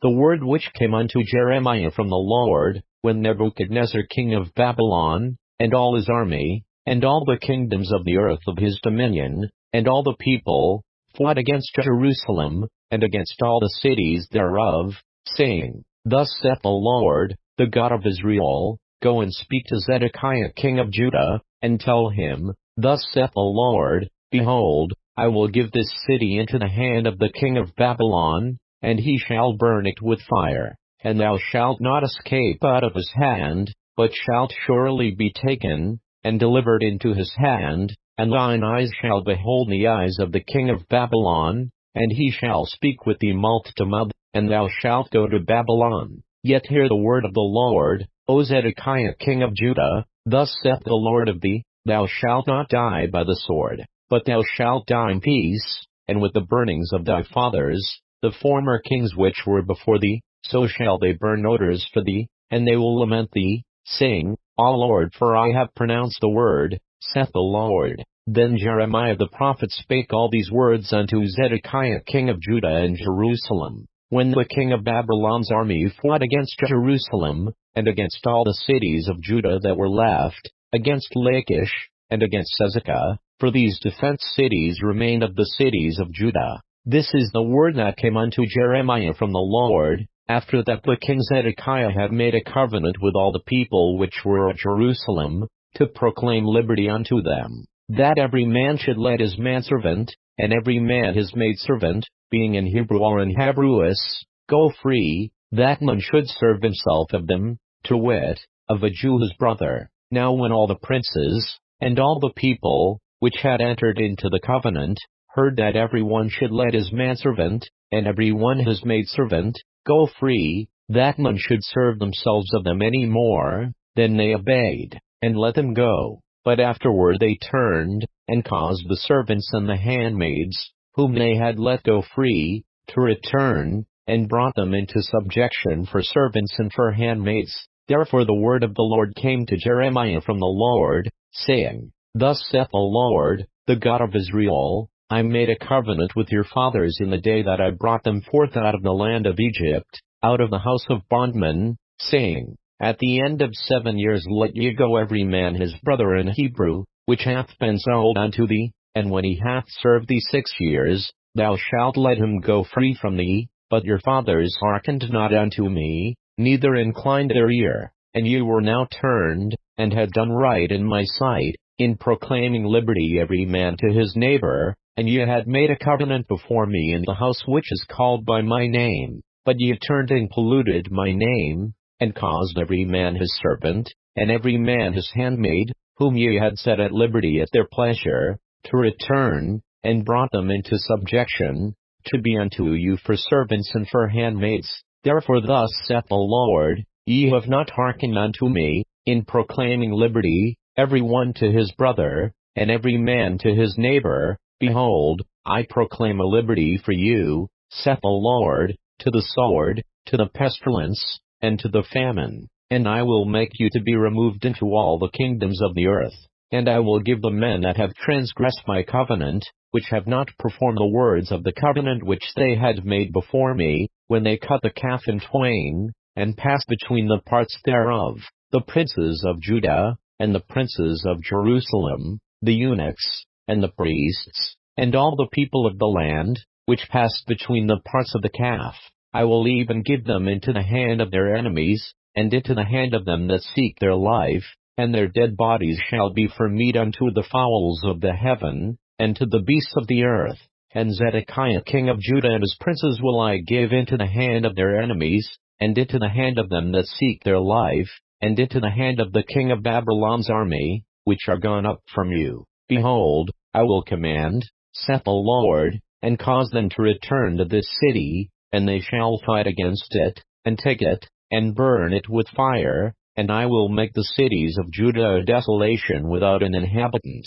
the word which came unto Jeremiah from the Lord, when Nebuchadnezzar king of Babylon, and all his army, and all the kingdoms of the earth of his dominion, and all the people, fought against Jerusalem, and against all the cities thereof, saying, Thus saith the Lord, the God of Israel, Go and speak to Zedekiah king of Judah, and tell him, Thus saith the Lord, Behold, I will give this city into the hand of the king of Babylon, and he shall burn it with fire, and thou shalt not escape out of his hand, but shalt surely be taken, and delivered into his hand, and thine eyes shall behold the eyes of the king of Babylon, and he shall speak with thee mouth to mouth, and thou shalt go to Babylon. Yet hear the word of the Lord, O Zedekiah king of Judah, Thus saith the Lord of thee, Thou shalt not die by the sword, but thou shalt die in peace, and with the burnings of thy fathers, the former kings which were before thee, so shall they burn odors for thee, and they will lament thee, saying, O Lord, for I have pronounced the word, saith the Lord. Then Jeremiah the prophet spake all these words unto Zedekiah king of Judah and Jerusalem, when the king of Babylon's army fought against Jerusalem, and against all the cities of Judah that were left, against Lachish, and against Hezekiah, for these defense cities remained of the cities of Judah. This is the word that came unto Jeremiah from the Lord, after that the king Zedekiah had made a covenant with all the people which were at Jerusalem, to proclaim liberty unto them, that every man should let his manservant, and every man his maidservant, being in Hebrew or in Hebrews, go free, that none should serve himself of them, to wit, of a Jew his brother. Now when all the princes, and all the people, which had entered into the covenant, heard that every one should let his manservant, and every one his maidservant, go free, that none should serve themselves of them any more, then they obeyed, and let them go. But afterward they turned, and caused the servants and the handmaids, whom they had let go free, to return, and brought them into subjection for servants and for handmaids. Therefore the word of the Lord came to Jeremiah from the Lord, saying, Thus saith the Lord, the God of Israel, I made a covenant with your fathers in the day that I brought them forth out of the land of Egypt, out of the house of bondmen, saying, At the end of 7 years let ye go every man his brother in Hebrew, which hath been sold unto thee, and when he hath served thee 6 years, thou shalt let him go free from thee. But your fathers hearkened not unto me, neither inclined their ear, and ye were now turned, and had done right in my sight, in proclaiming liberty every man to his neighbor, and ye had made a covenant before me in the house which is called by my name. But ye turned and polluted my name, and caused every man his servant, and every man his handmaid, whom ye had set at liberty at their pleasure, to return, and brought them into subjection, to be unto you for servants and for handmaids. Therefore thus saith the Lord, Ye have not hearkened unto me, in proclaiming liberty, every one to his brother, and every man to his neighbor. Behold, I proclaim a liberty for you, saith the Lord, to the sword, to the pestilence, and to the famine, and I will make you to be removed into all the kingdoms of the earth. And I will give the men that have transgressed my covenant, which have not performed the words of the covenant which they had made before me, when they cut the calf in twain, and passed between the parts thereof, the princes of Judah, and the princes of Jerusalem, the eunuchs, and the priests, and all the people of the land, which passed between the parts of the calf. I will even give them into the hand of their enemies, and into the hand of them that seek their life, and their dead bodies shall be for meat unto the fowls of the heaven, and to the beasts of the earth. And Zedekiah king of Judah and his princes will I give into the hand of their enemies, and into the hand of them that seek their life, and into the hand of the king of Babylon's army, which are gone up from you. Behold, I will command, saith the Lord, and cause them to return to this city, and they shall fight against it, and take it, and burn it with fire, and I will make the cities of Judah a desolation without an inhabitant.